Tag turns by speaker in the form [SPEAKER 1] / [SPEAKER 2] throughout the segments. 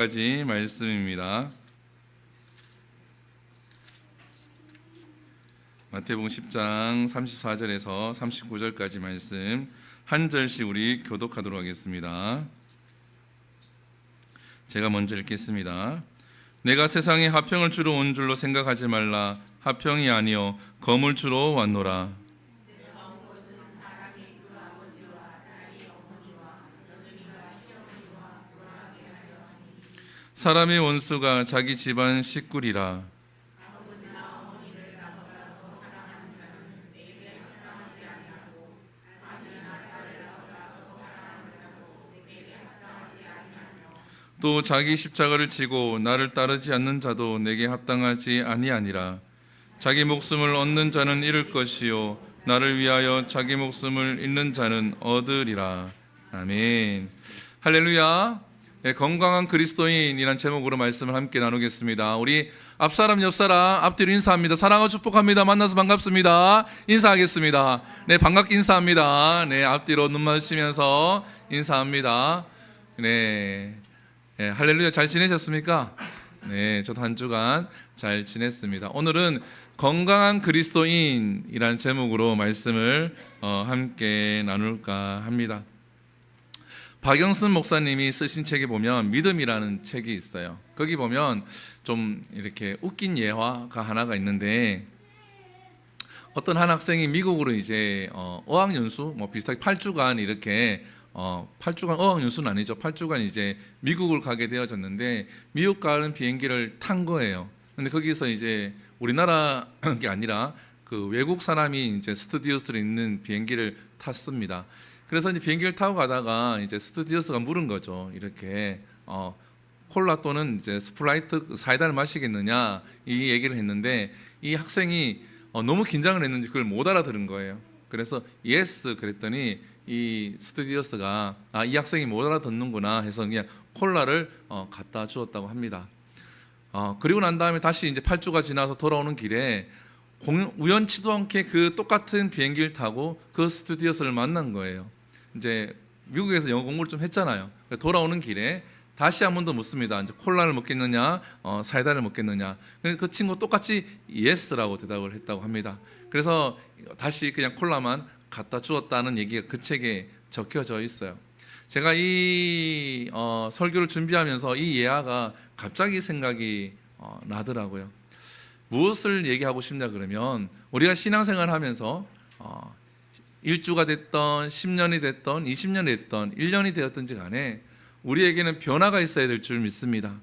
[SPEAKER 1] 까지 말씀입니다. 마태복음 10장 34절에서 39절까지 말씀 한 절씩 우리 교독하도록 하겠습니다. 제가 먼저 읽겠습니다. 내가 세상에 화평을 주러 온 줄로 생각하지 말라. 화평이 아니요 검을 주러 왔노라. 사람의 원수가 자기 집안 식구리라. 또 자기 십자가를 지고 나를 따르지 않는 자도 내게 합당하지 아니하니라. 자기 목숨을 얻는 자는 잃을 것이요 나를 위하여 자기 목숨을 잃는 자는 얻으리라. 아멘. 할렐루야. 건강한 그리스도인이란 제목으로 말씀을 함께 나누겠습니다. 우리 앞사람 옆사람 앞뒤로 인사합니다. 사랑하고 축복합니다. 만나서 반갑습니다. 인사하겠습니다. 네, 반갑게 인사합니다. 네, 앞뒤로 눈 마주치면서 인사합니다. 네, 할렐루야. 잘 지내셨습니까? 네, 저도 한 주간 잘 지냈습니다. 오늘은 건강한 그리스도인이란 제목으로 말씀을 함께 나눌까 합니다. 박영순 목사님이 쓰신 책에 보면 믿음이라는 책이 있어요. 거기 보면 좀 이렇게 웃긴 예화가 하나가 있는데, 어떤 한 학생이 미국으로 이제 어학연수 뭐 비슷하게 8주간 이렇게 8주간 어학연수는 아니죠. 8주간 이제 미국을 가게 되어졌는데, 미국 가는 비행기를 탄 거예요. 근데 거기서 이제 우리나라 게 아니라 그 외국 사람이 이제 스튜디오스로 있는 비행기를 탔습니다. 그래서 이제 비행기를 타고 가다가 이제 스튜디오스가 물은 거죠. 이렇게 콜라 또는 이제 스프라이트 사이다를 마시겠느냐 이 얘기를 했는데, 이 학생이 너무 긴장을 했는지 그걸 못 알아들은 거예요. 그래서 예스 그랬더니 이 스튜디오스가 이 학생이 못 알아듣는구나 해서 그냥 콜라를 갖다 주었다고 합니다. 그리고 난 다음에 다시 이제 8주가 지나서 돌아오는 길에 우연치도 않게 그 똑같은 비행기를 타고 그 스튜디오스를 만난 거예요. 이제 미국에서 영어 공부를 좀 했잖아요. 돌아오는 길에 다시 한 번 더 묻습니다. 이제 콜라를 먹겠느냐, 사이다를 먹겠느냐. 그 친구 똑같이 예스라고 대답을 했다고 합니다. 그래서 다시 그냥 콜라만 갖다 주었다는 얘기가 그 책에 적혀져 있어요. 제가 이 설교를 준비하면서 이 예화가 갑자기 생각이 나더라고요. 무엇을 얘기하고 싶냐 그러면, 우리가 신앙생활을 하면서 1주가 됐던 10년이 됐던 20년이 됐던 1년이 되었든지 간에 우리에게는 변화가 있어야 될 줄 믿습니다.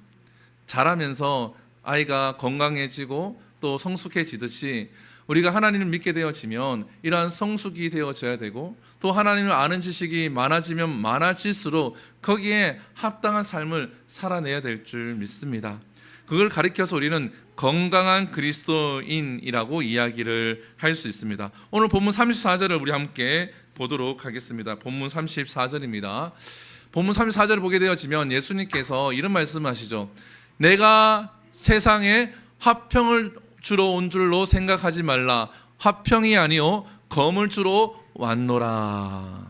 [SPEAKER 1] 자라면서 아이가 건강해지고 또 성숙해지듯이 우리가 하나님을 믿게 되어지면 이러한 성숙이 되어져야 되고, 또 하나님을 아는 지식이 많아지면 많아질수록 거기에 합당한 삶을 살아내야 될 줄 믿습니다. 그걸 가리켜서 우리는 건강한 그리스도인이라고 이야기를 할 수 있습니다. 오늘 본문 34절을 우리 함께 보도록 하겠습니다. 본문 34절입니다. 본문 34절을 보게 되어지면 예수님께서 이런 말씀하시죠. 내가 세상에 화평을 주러 온 줄로 생각하지 말라. 화평이 아니요 검을 주러 왔노라.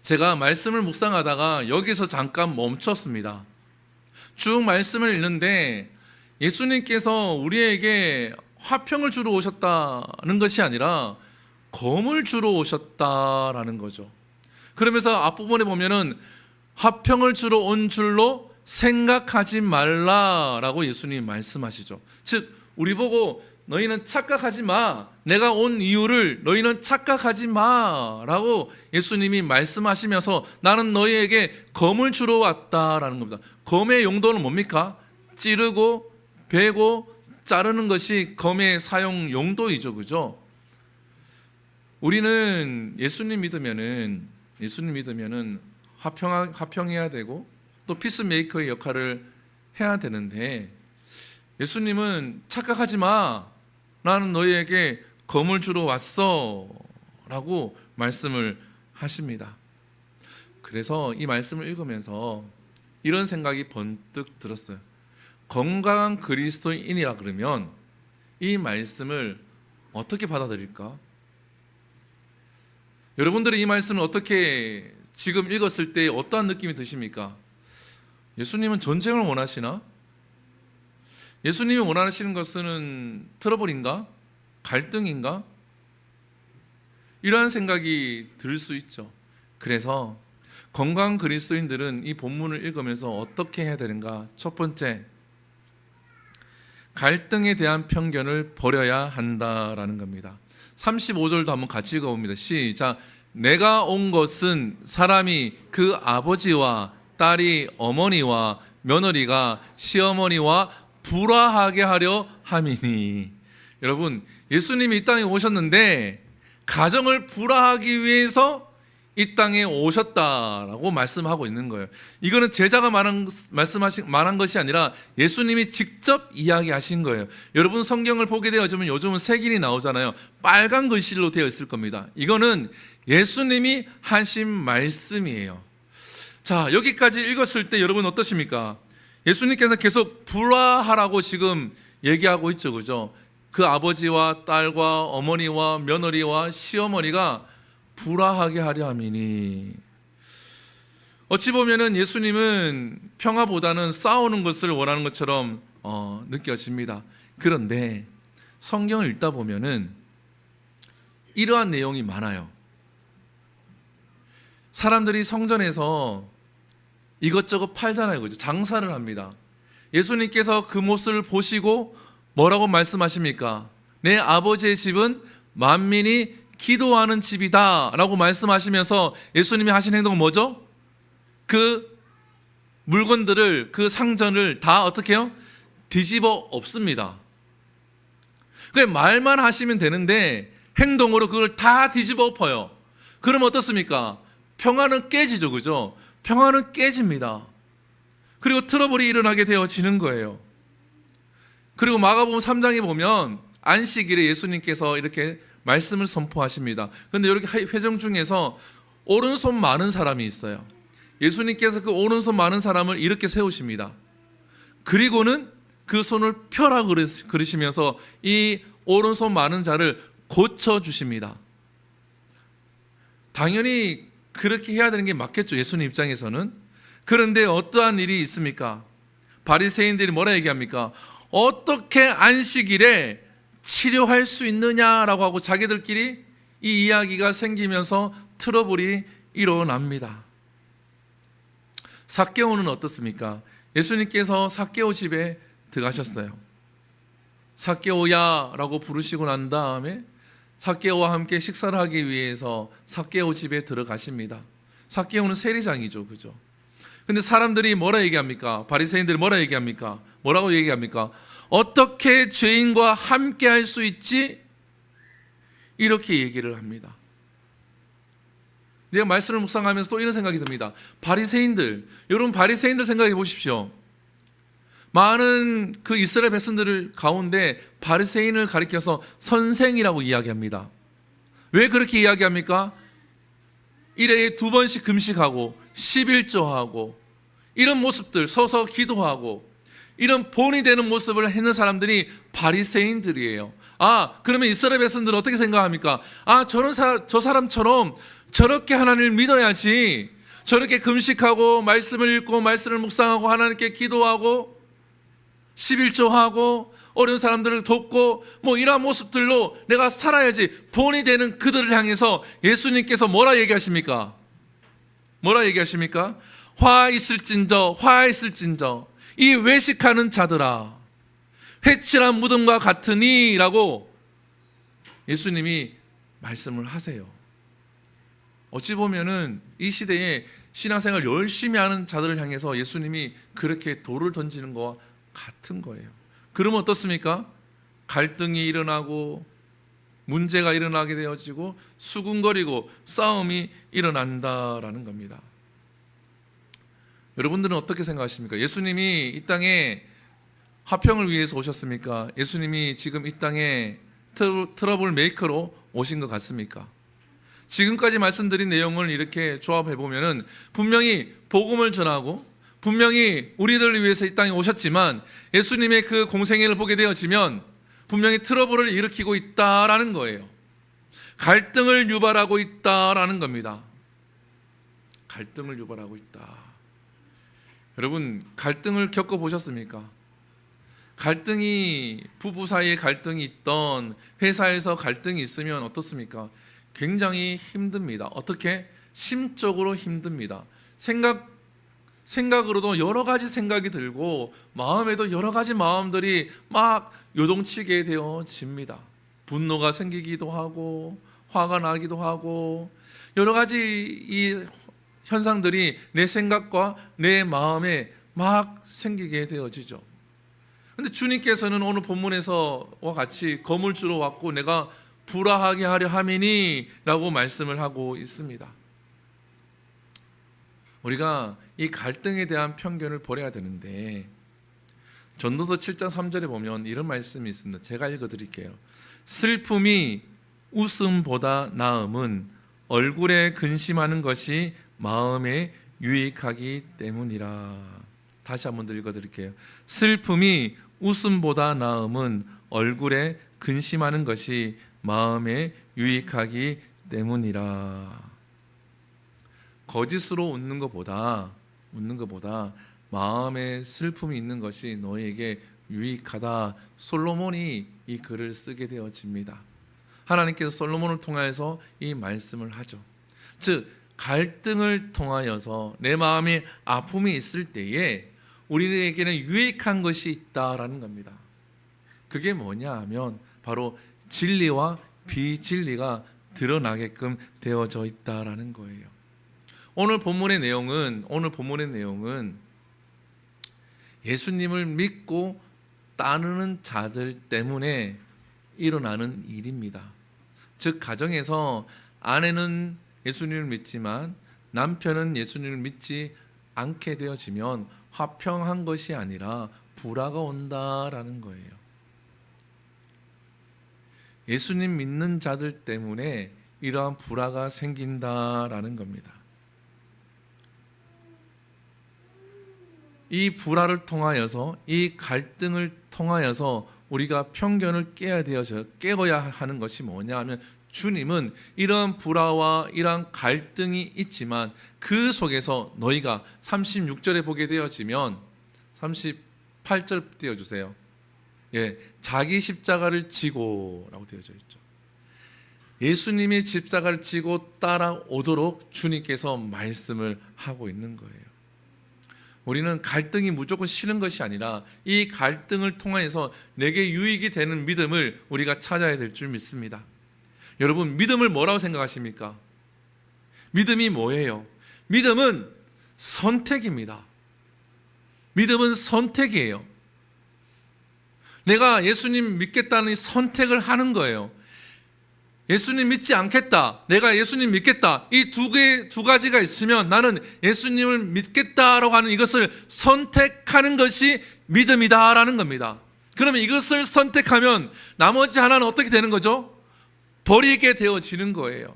[SPEAKER 1] 제가 말씀을 묵상하다가 여기서 잠깐 멈췄습니다. 쭉 말씀을 읽는데 예수님께서 우리에게 화평을 주러 오셨다는 것이 아니라 검을 주러 오셨다라는 거죠. 그러면서 앞부분에 보면은 화평을 주러 온 줄로 생각하지 말라라고 예수님이 말씀하시죠. 즉 우리 보고 너희는 착각하지 마. 내가 온 이유를 너희는 착각하지 마라고 예수님이 말씀하시면서 나는 너희에게 검을 주러 왔다라는 겁니다. 검의 용도는 뭡니까? 찌르고 베고 자르는 것이 검의 사용 용도이죠. 그죠? 우리는 예수님 믿으면은 화평해야 되고 또 피스메이커의 역할을 해야 되는데, 예수님은 착각하지 마. 나는 너희에게 검을 주러 왔어 라고 말씀을 하십니다. 그래서 이 말씀을 읽으면서 이런 생각이 번뜩 들었어요. 건강한 그리스도인이라 그러면 이 말씀을 어떻게 받아들일까? 여러분들이 이 말씀을 어떻게 지금 읽었을 때 어떠한 느낌이 드십니까? 예수님은 전쟁을 원하시나? 예수님이 원하시는 것은 트러블인가? 갈등인가? 이러한 생각이 들 수 있죠. 그래서 건강한 그리스도인들은 이 본문을 읽으면서 어떻게 해야 되는가? 첫 번째, 갈등에 대한 편견을 버려야 한다라는 겁니다. 35절도 한번 같이 읽어봅니다. 시작. 내가 온 것은 사람이 그 아버지와 딸이 어머니와 며느리가 시어머니와 불화하게 하려 함이니. 여러분, 예수님이 이 땅에 오셨는데 가정을 불화하기 위해서 이 땅에 오셨다라고 말씀하고 있는 거예요. 이거는 제자가 말한 것이 아니라 예수님이 직접 이야기하신 거예요. 여러분 성경을 보게 되어지면 요즘은 색인이 나오잖아요. 빨간 글씨로 되어 있을 겁니다. 이거는 예수님이 하신 말씀이에요. 자, 여기까지 읽었을 때 여러분 어떠십니까? 예수님께서 계속 불화하라고 지금 얘기하고 있죠, 그죠? 그 아버지와 딸과 어머니와 며느리와 시어머니가 불화하게 하려 함이니. 어찌 보면은 예수님은 평화보다는 싸우는 것을 원하는 것처럼 느껴집니다. 그런데 성경을 읽다 보면은 이러한 내용이 많아요. 사람들이 성전에서 이것저것 팔잖아요, 그죠? 장사를 합니다. 예수님께서 그 모습을 보시고 뭐라고 말씀하십니까? 내 아버지의 집은 만민이 기도하는 집이다 라고 말씀하시면서 예수님이 하신 행동은 뭐죠? 그 물건들을, 그 상전을 다 어떻게 해요? 뒤집어 엎습니다. 그냥 말만 하시면 되는데 행동으로 그걸 다 뒤집어 엎어요. 그러면 어떻습니까? 평화는 깨지죠, 그죠? 평화는 깨집니다. 그리고 트러블이 일어나게 되어지는 거예요. 그리고 마가복음 3장에 보면 안식일에 예수님께서 이렇게 말씀을 선포하십니다. 그런데 이렇게 회중 중에서 오른손 많은 사람이 있어요. 예수님께서 그 오른손 많은 사람을 이렇게 세우십니다. 그리고는 그 손을 펴라 그러시면서 이 오른손 많은 자를 고쳐주십니다. 당연히 그렇게 해야 되는 게 맞겠죠, 예수님 입장에서는. 그런데 어떠한 일이 있습니까? 바리새인들이 뭐라 얘기합니까? 어떻게 안식일에 치료할 수 있느냐라고 하고 자기들끼리 이 이야기가 생기면서 트러블이 일어납니다. 삭개오는 어떻습니까? 예수님께서 삭개오 집에 들어가셨어요. 삭개오야 라고 부르시고 난 다음에 삭개오와 함께 식사를 하기 위해서 삭개오 집에 들어가십니다. 삭개오는 세리장이죠, 그죠? 근데 사람들이 뭐라 얘기합니까? 바리새인들이 뭐라 얘기합니까? 뭐라고 얘기합니까? 어떻게 죄인과 함께 할 수 있지? 이렇게 얘기를 합니다. 내가 말씀을 묵상하면서 또 이런 생각이 듭니다. 바리새인들, 여러분 바리새인들 생각해 보십시오. 많은 그 이스라엘 백성들 가운데 바리새인을 가리켜서 선생이라고 이야기합니다. 왜 그렇게 이야기합니까? 일회에 2번씩 금식하고 11조하고 이런 모습들, 서서 기도하고 이런 본이 되는 모습을 했는 사람들이 바리새인들이에요. 그러면 이스라엘 백성들은 어떻게 생각합니까? 저 사람처럼 저렇게 하나님을 믿어야지, 저렇게 금식하고 말씀을 읽고 말씀을 묵상하고 하나님께 기도하고 11조하고 어려운 사람들을 돕고 이러한 모습들로 내가 살아야지, 본이 되는 그들을 향해서 예수님께서 뭐라 얘기하십니까? 화 있을진저 이 외식하는 자들아, 회칠한 무덤과 같으니 라고 예수님이 말씀을 하세요. 어찌 보면은 이 시대에 신앙생활 열심히 하는 자들을 향해서 예수님이 그렇게 돌을 던지는 것과 같은 거예요. 그러면 어떻습니까? 갈등이 일어나고 문제가 일어나게 되어지고 수군거리고 싸움이 일어난다라는 겁니다. 여러분들은 어떻게 생각하십니까? 예수님이 이 땅에 화평을 위해서 오셨습니까? 예수님이 지금 이 땅에 트러블 메이커로 오신 것 같습니까? 지금까지 말씀드린 내용을 이렇게 조합해 보면은 분명히 복음을 전하고 분명히 우리들을 위해서 이 땅에 오셨지만 예수님의 그 공생애를 보게 되어지면 분명히 트러블을 일으키고 있다라는 거예요. 갈등을 유발하고 있다라는 겁니다. 갈등을 유발하고 있다. 여러분, 갈등을 겪어보셨습니까? 갈등이, 부부 사이에 갈등이 있던, 회사에서 갈등이 있으면 어떻습니까? 굉장히 힘듭니다. 어떻게? 심적으로 힘듭니다. 생각으로도 여러 가지 생각이 들고, 마음에도 여러 가지 마음들이 막 요동치게 되어집니다. 분노가 생기기도 하고, 화가 나기도 하고, 여러 가지 이 현상들이 내 생각과 내 마음에 막 생기게 되어지죠. 근데 주님께서는 오늘 본문에서와 같이 거물주로 왔고 내가 불화하게 하려 함이니 라고 말씀을 하고 있습니다. 우리가 이 갈등에 대한 편견을 버려야 되는데, 전도서 7장 3절에 보면 이런 말씀이 있습니다. 제가 읽어드릴게요. 슬픔이 웃음보다 나음은 얼굴에 근심하는 것이 마음에 유익하기 때문이라. 다시 한번 더 읽어드릴게요. 슬픔이 웃음보다 나음은 얼굴에 근심하는 것이 마음에 유익하기 때문이라. 거짓으로 웃는 것보다 마음에 슬픔이 있는 것이 너에게 유익하다. 솔로몬이 이 글을 쓰게 되어집니다. 하나님께서 솔로몬을 통하여서 이 말씀을 하죠. 즉 갈등을 통하여서 내 마음에 아픔이 있을 때에 우리에게는 유익한 것이 있다라는 겁니다. 그게 뭐냐 하면 바로 진리와 비진리가 드러나게끔 되어져 있다라는 거예요. 오늘 본문의 내용은 예수님을 믿고 따르는 자들 때문에 일어나는 일입니다. 즉 가정에서 아내는 예수님을 믿지만 남편은 예수님을 믿지 않게 되어지면 화평한 것이 아니라 불화가 온다라는 거예요. 예수님 믿는 자들 때문에 이러한 불화가 생긴다라는 겁니다. 이 불화를 통하여서, 이 갈등을 통하여서 우리가 편견을 깨어야 하는 것이 뭐냐 하면, 주님은 이런 불화와 이런 갈등이 있지만 그 속에서 너희가 36절에 보게 되어지면 38절 띄워주세요. 자기 십자가를 지고 라고 되어져 있죠. 예수님이 십자가를 지고 따라오도록 주님께서 말씀을 하고 있는 거예요. 우리는 갈등이 무조건 싫은 것이 아니라 이 갈등을 통해서 내게 유익이 되는 믿음을 우리가 찾아야 될 줄 믿습니다. 여러분, 믿음을 뭐라고 생각하십니까? 믿음이 뭐예요? 믿음은 선택입니다. 믿음은 선택이에요. 내가 예수님 믿겠다는 선택을 하는 거예요. 예수님 믿지 않겠다, 내가 예수님 믿겠다, 이 두 가지가 있으면 나는 예수님을 믿겠다라고 하는 이것을 선택하는 것이 믿음이다라는 겁니다. 그러면 이것을 선택하면 나머지 하나는 어떻게 되는 거죠? 버리게 되어지는 거예요.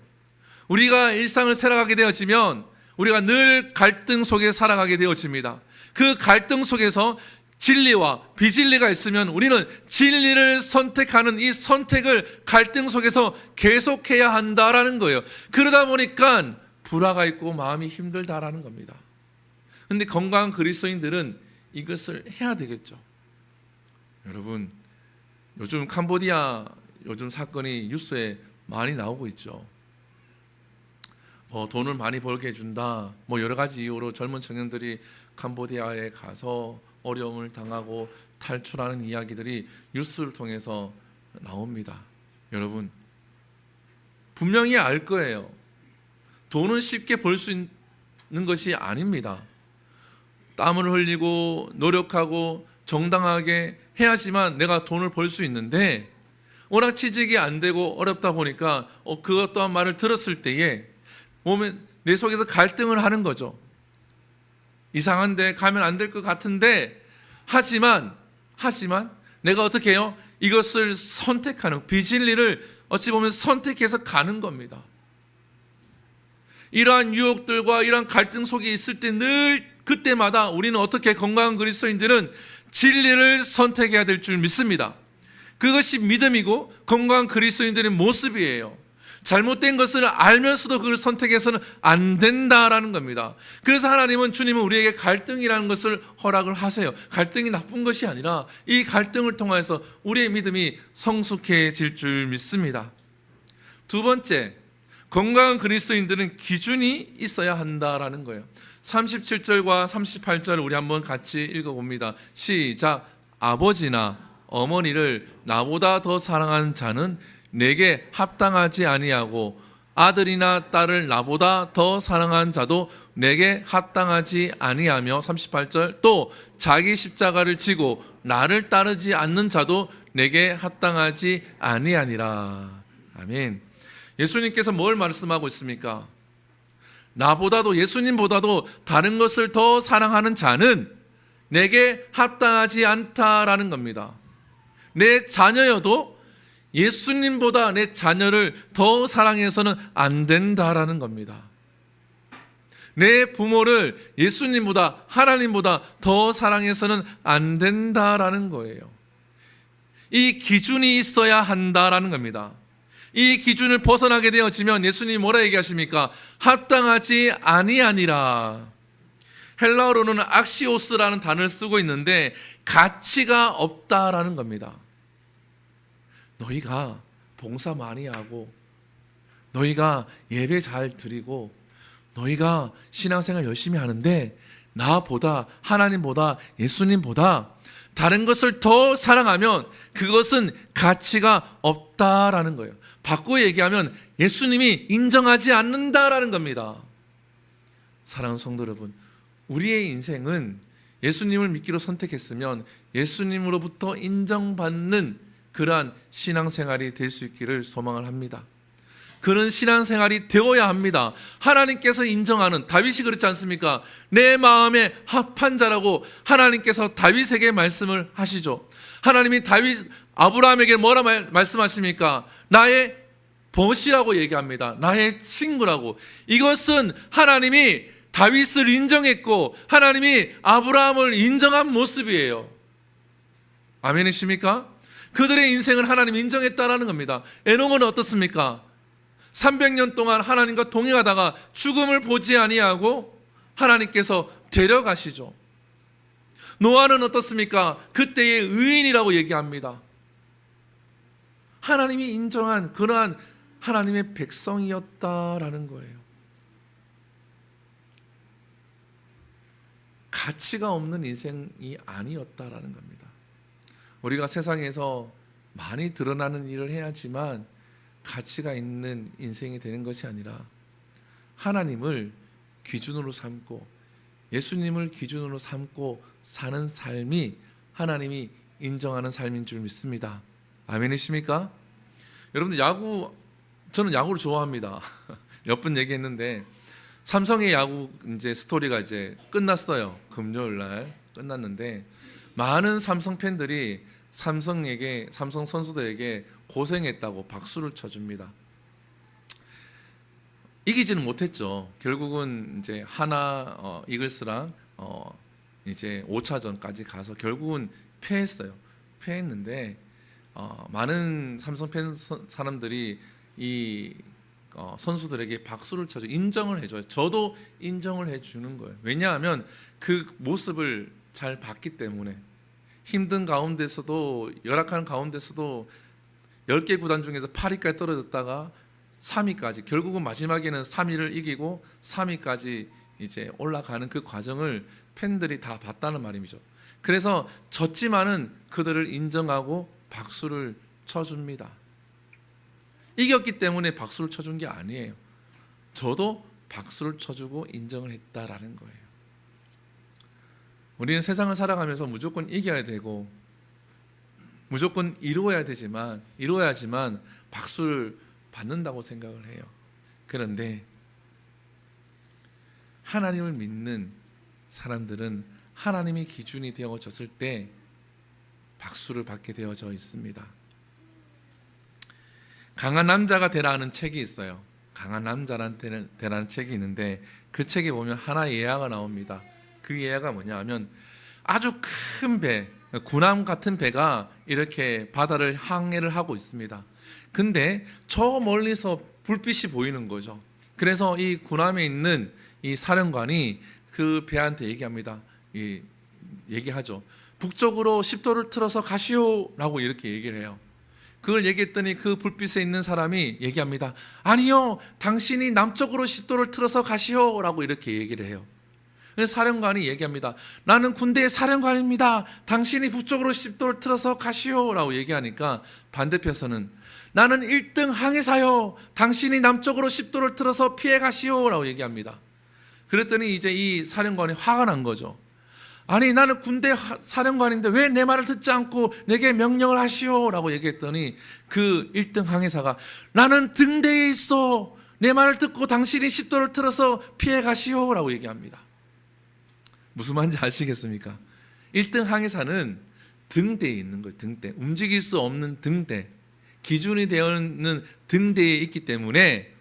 [SPEAKER 1] 우리가 일상을 살아가게 되어지면 우리가 늘 갈등 속에 살아가게 되어집니다. 그 갈등 속에서 진리와 비진리가 있으면 우리는 진리를 선택하는 이 선택을 갈등 속에서 계속해야 한다라는 거예요. 그러다 보니까 불화가 있고 마음이 힘들다라는 겁니다. 그런데 건강한 그리스도인들은 이것을 해야 되겠죠. 여러분, 요즘 캄보디아 사건이 뉴스에 많이 나오고 있죠. 돈을 많이 벌게 해준다, 여러 가지 이유로 젊은 청년들이 캄보디아에 가서 어려움을 당하고 탈출하는 이야기들이 뉴스를 통해서 나옵니다. 여러분, 분명히 알 거예요. 돈은 쉽게 벌 수 있는 것이 아닙니다. 땀을 흘리고 노력하고 정당하게 해야지만 내가 돈을 벌 수 있는데, 워낙 취직이 안 되고 어렵다 보니까 그것 또한 말을 들었을 때에 몸에 내 속에서 갈등을 하는 거죠. 이상한데, 가면 안 될 것 같은데, 하지만 내가 어떻게 해요? 이것을 선택하는, 비진리를 어찌 보면 선택해서 가는 겁니다. 이러한 유혹들과 이러한 갈등 속에 있을 때 늘 그때마다 우리는 어떻게, 건강한 그리스도인들은 진리를 선택해야 될 줄 믿습니다. 그것이 믿음이고 건강한 그리스도인들의 모습이에요. 잘못된 것을 알면서도 그걸 선택해서는 안 된다라는 겁니다. 그래서 주님은 우리에게 갈등이라는 것을 허락을 하세요. 갈등이 나쁜 것이 아니라 이 갈등을 통해서 우리의 믿음이 성숙해질 줄 믿습니다. 두 번째, 건강한 그리스도인들은 기준이 있어야 한다라는 거예요. 37절과 38절 우리 한번 같이 읽어봅니다. 시작. 아버지나 어머니를 나보다 더 사랑하는 자는 내게 합당하지 아니하고 아들이나 딸을 나보다 더 사랑한 자도 내게 합당하지 아니하며 38절 또 자기 십자가를 지고 나를 따르지 않는 자도 내게 합당하지 아니하니라. 아멘. 예수님께서 뭘 말씀하고 있습니까? 나보다도 예수님보다도 다른 것을 더 사랑하는 자는 내게 합당하지 않다라는 겁니다. 내 자녀여도 예수님보다 내 자녀를 더 사랑해서는 안 된다라는 겁니다. 내 부모를 예수님보다 하나님보다 더 사랑해서는 안 된다라는 거예요. 이 기준이 있어야 한다라는 겁니다. 이 기준을 벗어나게 되어지면 예수님이 뭐라 얘기하십니까? 합당하지 아니하니라. 헬라어로는 악시오스라는 단어를 쓰고 있는데 가치가 없다라는 겁니다. 너희가 봉사 많이 하고 너희가 예배 잘 드리고 너희가 신앙생활 열심히 하는데 나보다 하나님보다 예수님보다 다른 것을 더 사랑하면 그것은 가치가 없다라는 거예요. 바꾸어 얘기하면 예수님이 인정하지 않는다라는 겁니다. 사랑하는 성도 여러분, 우리의 인생은 예수님을 믿기로 선택했으면 예수님으로부터 인정받는 그러한 신앙생활이 될 수 있기를 소망을 합니다. 그런 신앙생활이 되어야 합니다. 하나님께서 인정하는, 다윗이 그렇지 않습니까? 내 마음에 합한 자라고 하나님께서 다윗에게 말씀을 하시죠. 하나님이 아브라함에게 뭐라 말씀하십니까? 나의 벗이라고 얘기합니다. 나의 친구라고. 이것은 하나님이 다윗을 인정했고 하나님이 아브라함을 인정한 모습이에요. 아멘이십니까? 그들의 인생을 하나님이 인정했다라는 겁니다. 에녹은 어떻습니까? 300년 동안 하나님과 동행하다가 죽음을 보지 아니하고 하나님께서 데려가시죠. 노아는 어떻습니까? 그때의 의인이라고 얘기합니다. 하나님이 인정한 그러한 하나님의 백성이었다라는 거예요. 가치가 없는 인생이 아니었다라는 겁니다. 우리가 세상에서 많이 드러나는 일을 해야지만 가치가 있는 인생이 되는 것이 아니라 하나님을 기준으로 삼고 예수님을 기준으로 삼고 사는 삶이 하나님이 인정하는 삶인 줄 믿습니다. 아멘이십니까? 여러분들 저는 야구를 좋아합니다. 몇 번 얘기했는데 삼성의 야구 이제 스토리가 이제 끝났어요. 금요일 날 끝났는데 많은 삼성 팬들이 삼성 선수들에게 고생했다고 박수를 쳐줍니다. 이기지는 못했죠. 결국은 이제 하나 이글스랑 이제 5차전까지 가서 결국은 패했어요. 패했는데 많은 삼성 팬 사람들이 이 선수들에게 박수를 쳐줘 인정을 해줘요. 저도 인정을 해주는 거예요. 왜냐하면 그 모습을 잘 봤기 때문에. 힘든 가운데서도 열악한 가운데서도 10개 구단 중에서 8위까지 떨어졌다가 3위까지 결국은 마지막에는 3위를 이기고 3위까지 이제 올라가는 그 과정을 팬들이 다 봤다는 말이죠. 그래서 졌지만은 그들을 인정하고 박수를 쳐줍니다. 이겼기 때문에 박수를 쳐준 게 아니에요. 저도 박수를 쳐주고 인정을 했다라는 거예요. 우리는 세상을 살아가면서 무조건 이겨야 되고 무조건 이루어야지만 박수를 받는다고 생각을 해요. 그런데 하나님을 믿는 사람들은 하나님이 기준이 되어졌을 때 박수를 받게 되어져 있습니다. 강한 남자가 되라는 책이 있어요. 강한 남자란 되라는 책이 있는데 그 책에 보면 하나의 예화가 나옵니다. 그 예화가 뭐냐 하면 아주 큰 배, 군함 같은 배가 이렇게 바다를 항해를 하고 있습니다. 근데 저 멀리서 불빛이 보이는 거죠. 그래서 이 군함에 있는 이 사령관이 그 배한테 얘기합니다. 얘기하죠. 북쪽으로 10도를 틀어서 가시오라고 이렇게 얘기를 해요. 그걸 얘기했더니 그 불빛에 있는 사람이 얘기합니다. 아니요, 당신이 남쪽으로 10도를 틀어서 가시오라고 이렇게 얘기를 해요. 그래서 사령관이 얘기합니다. 나는 군대의 사령관입니다. 당신이 북쪽으로 10도를 틀어서 가시오라고 얘기하니까 반대편에서는 나는 1등 항해사요. 당신이 남쪽으로 10도를 틀어서 피해 가시오라고 얘기합니다. 그랬더니 이제 이 사령관이 화가 난 거죠. 아니, 나는 군대 사령관인데 왜 내 말을 듣지 않고 내게 명령을 하시오라고 얘기했더니 그 1등 항해사가 나는 등대에 있어. 내 말을 듣고 당신이 10도를 틀어서 피해 가시오라고 얘기합니다. 무슨 말인지 아시겠습니까? 1등 항해사는 등대에 있는 거예요. 등대. 움직일 수 없는 등대. 기준이 되어 있는 등대에 있기 때문에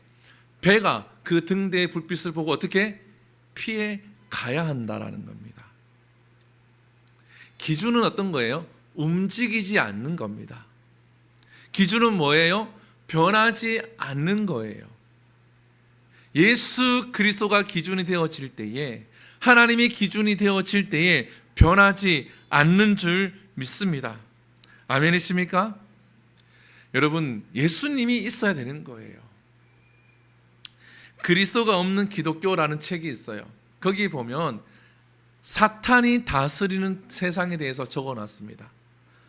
[SPEAKER 1] 배가 그 등대의 불빛을 보고 어떻게 피해 가야 한다라는 겁니다. 기준은 어떤 거예요? 움직이지 않는 겁니다. 기준은 뭐예요? 변하지 않는 거예요. 예수 그리스도가 기준이 되어질 때에, 하나님이 기준이 되어질 때에 변하지 않는 줄 믿습니다. 아멘이십니까? 여러분, 예수님이 있어야 되는 거예요. 그리스도가 없는 기독교라는 책이 있어요. 거기 보면 사탄이 다스리는 세상에 대해서 적어놨습니다.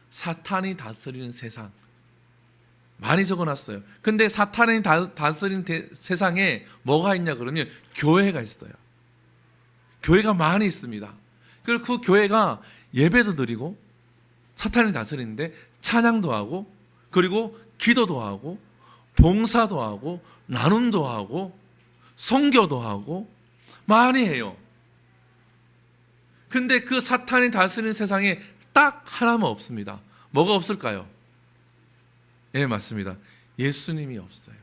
[SPEAKER 1] 사탄이 다스리는 세상 많이 적어놨어요. 근데 사탄이 다스리는 세상에 뭐가 있냐 그러면 교회가 있어요. 교회가 많이 있습니다. 그리고 그 교회가 예배도 드리고 사탄이 다스리는데 찬양도 하고 그리고 기도도 하고 봉사도 하고 나눔도 하고 선교도 하고 많이 해요. 근데 그 사탄이 다스리는 세상에 딱 하나만 없습니다. 뭐가 없을까요? 예, 맞습니다. 예수님이 없어요.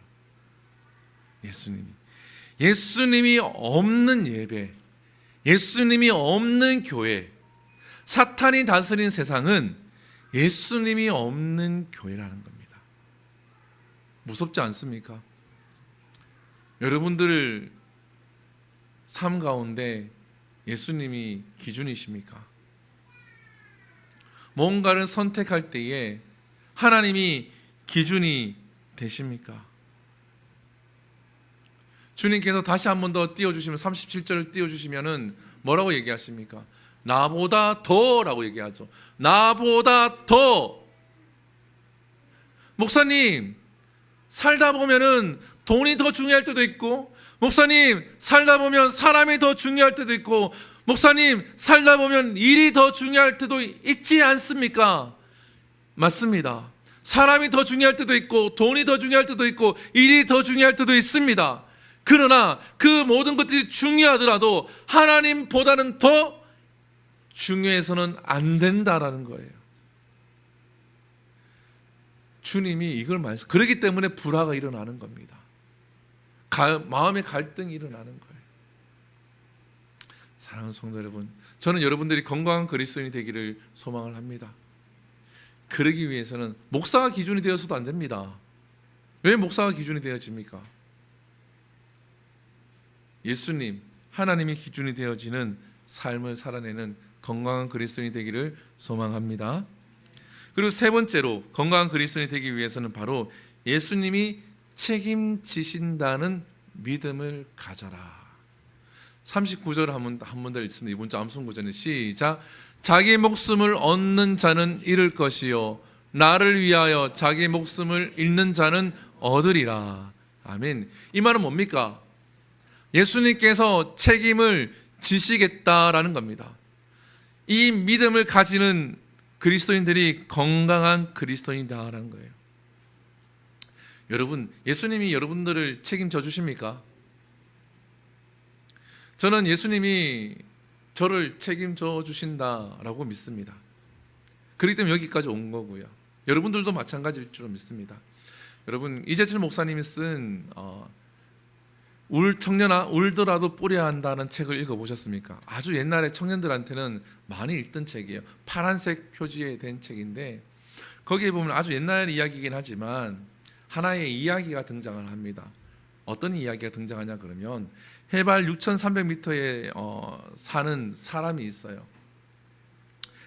[SPEAKER 1] 예수님이 없는 예배, 예수님이 없는 교회, 사탄이 다스리는 세상은 예수님이 없는 교회라는 겁니다. 무섭지 않습니까? 여러분들 삶 가운데 예수님이 기준이십니까? 뭔가를 선택할 때에 하나님이 기준이 되십니까? 주님께서 다시 한 번 더 띄워주시면 37절을 띄워주시면은 뭐라고 얘기하십니까? 나보다 더라고 얘기하죠. 나보다 더. 목사님, 살다 보면은 돈이 더 중요할 때도 있고, 목사님, 살다 보면 사람이 더 중요할 때도 있고, 목사님, 살다 보면 일이 더 중요할 때도 있지 않습니까? 맞습니다. 사람이 더 중요할 때도 있고, 돈이 더 중요할 때도 있고, 일이 더 중요할 때도 있습니다. 그러나 그 모든 것들이 중요하더라도 하나님보다는 더 중요해서는 안 된다라는 거예요. 주님이 이걸 말씀. 그렇기 때문에 불화가 일어나는 겁니다. 마음의 갈등이 일어나는 거예요. 사랑하는 성도 여러분, 저는 여러분들이 건강한 그리스도인이 되기를 소망을 합니다. 그러기 위해서는 목사가 기준이 되어서도 안 됩니다. 왜 목사가 기준이 되어집니까? 예수님, 하나님이 기준이 되어지는 삶을 살아내는 건강한 그리스도인이 되기를 소망합니다. 그리고 세 번째로 건강한 그리스도인이 되기 위해서는 바로 예수님이 책임지신다는 믿음을 가져라. 39절 한 번 더 읽습니다. 이번 주 암송 구절은 시작. 자기 목숨을 얻는 자는 잃을 것이요 나를 위하여 자기 목숨을 잃는 자는 얻으리라. 아멘. 이 말은 뭡니까? 예수님께서 책임을 지시겠다라는 겁니다. 이 믿음을 가지는 그리스도인들이 건강한 그리스도인이다라는 거예요. 여러분, 예수님이 여러분들을 책임져 주십니까? 저는 예수님이 저를 책임져 주신다라고 믿습니다. 그렇기 때문에 여기까지 온 거고요. 여러분들도 마찬가지일 줄 믿습니다. 여러분, 이재철 목사님이 쓴 청년아 울더라도 뿌려야 한다는 책을 읽어보셨습니까? 아주 옛날에 청년들한테는 많이 읽던 책이에요. 파란색 표지에 된 책인데 거기에 보면 아주 옛날 이야기이긴 하지만 하나의 이야기가 등장을 합니다. 어떤 이야기가 등장하냐 그러면 해발 6,300m에 사는 사람이 있어요.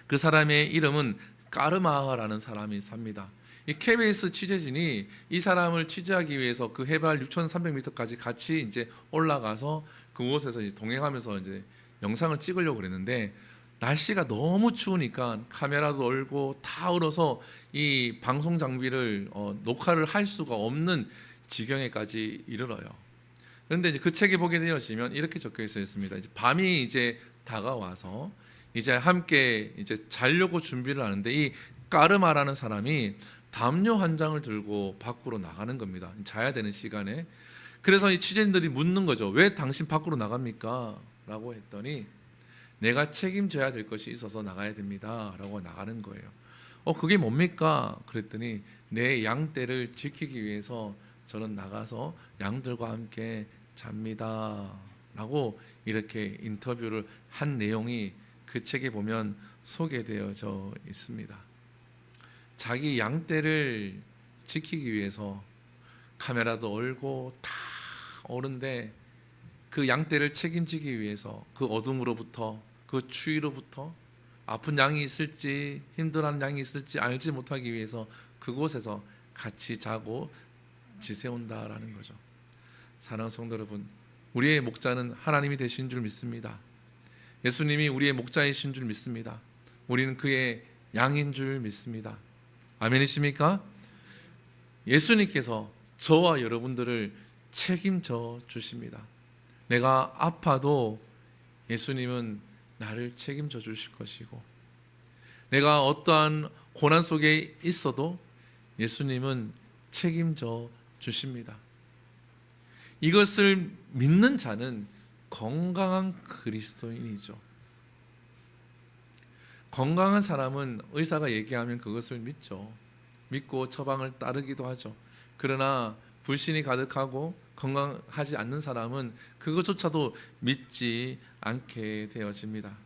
[SPEAKER 1] 그 사람의 이름은 까르마라는 사람이 삽니다. 이 KBS 취재진이 이 사람을 취재하기 위해서 그 해발 6,300m까지 같이 이제 올라가서 그곳에서 이제 동행하면서 이제 영상을 찍으려고 그랬는데 날씨가 너무 추우니까 카메라도 얼고 다 얼어서 이 방송 장비를 녹화를 할 수가 없는 지경에까지 이르러요. 그런데 이제 그 책에 보게 되어지면 이렇게 적혀 있습니다. 이제 밤이 이제 다가와서 이제 함께 이제 자려고 준비를 하는데 이 까르마라는 사람이 담요 한 장을 들고 밖으로 나가는 겁니다. 자야 되는 시간에. 그래서 이 취재진들이 묻는 거죠. 왜 당신 밖으로 나갑니까? 라고 했더니 내가 책임져야 될 것이 있어서 나가야 됩니다. 라고 나가는 거예요. 그게 뭡니까? 그랬더니 내 양떼를 지키기 위해서 저는 나가서 양들과 함께 잡니다. 라고 이렇게 인터뷰를 한 내용이 그 책에 보면 소개되어져 있습니다. 자기 양떼를 지키기 위해서 카메라도 얼고 다 오는데 그 양떼를 책임지기 위해서 그 어둠으로부터 그 추위로부터 아픈 양이 있을지 힘들어하는 양이 있을지 알지 못하기 위해서 그곳에서 같이 자고 지새운다라는 거죠. 사랑하는 성도 여러분, 우리의 목자는 하나님이 되신 줄 믿습니다. 예수님이 우리의 목자이신 줄 믿습니다. 우리는 그의 양인 줄 믿습니다. 아멘이십니까? 예수님께서 저와 여러분들을 책임져 주십니다. 내가 아파도 예수님은 나를 책임져 주실 것이고, 내가 어떠한 고난 속에 있어도 예수님은 책임져 주십니다. 이것을 믿는 자는 건강한 그리스도인이죠. 건강한 사람은 의사가 얘기하면 그것을 믿죠. 믿고 처방을 따르기도 하죠. 그러나 불신이 가득하고 건강하지 않는 사람은 그것조차도 믿지 않게 되어집니다.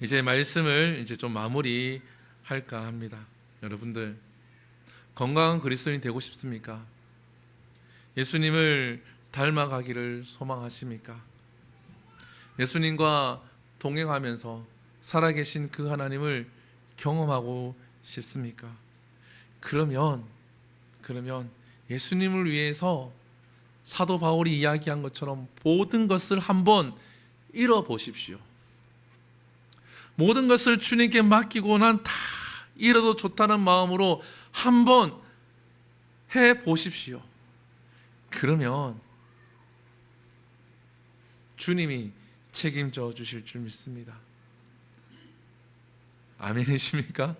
[SPEAKER 1] 이제 말씀을 이제 좀 마무리할까 합니다. 여러분들, 건강한 그리스도인이 되고 싶습니까? 예수님을 닮아가기를 소망하십니까? 예수님과 동행하면서 살아계신 그 하나님을 경험하고 싶습니까? 그러면 예수님을 위해서 사도 바울이 이야기한 것처럼 모든 것을 한번 잃어보십시오. 모든 것을 주님께 맡기고 난 다 잃어도 좋다는 마음으로 한번 해보십시오. 그러면 주님이 책임져 주실 줄 믿습니다. 아멘이십니까?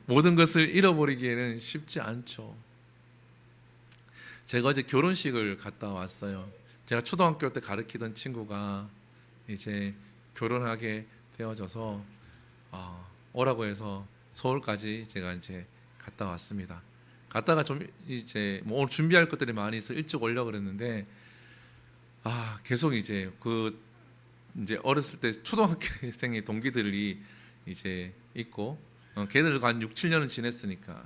[SPEAKER 1] 모든 것을 잃어버리기에는 쉽지 않죠. 제가 어제 결혼식을 갔다 왔어요. 제가 초등학교 때 가르치던 친구가 이제 결혼하게 되어져서 오라고 해서 서울까지 제가 이제 갔다 왔습니다. 갔다가 좀 이제 오늘 준비할 것들이 많이 있어 일찍 오려고 그랬는데 계속 이제 이제 어렸을 때 초등학생의 동기들이 이제 있고 걔들과 한 6, 7년은 지냈으니까,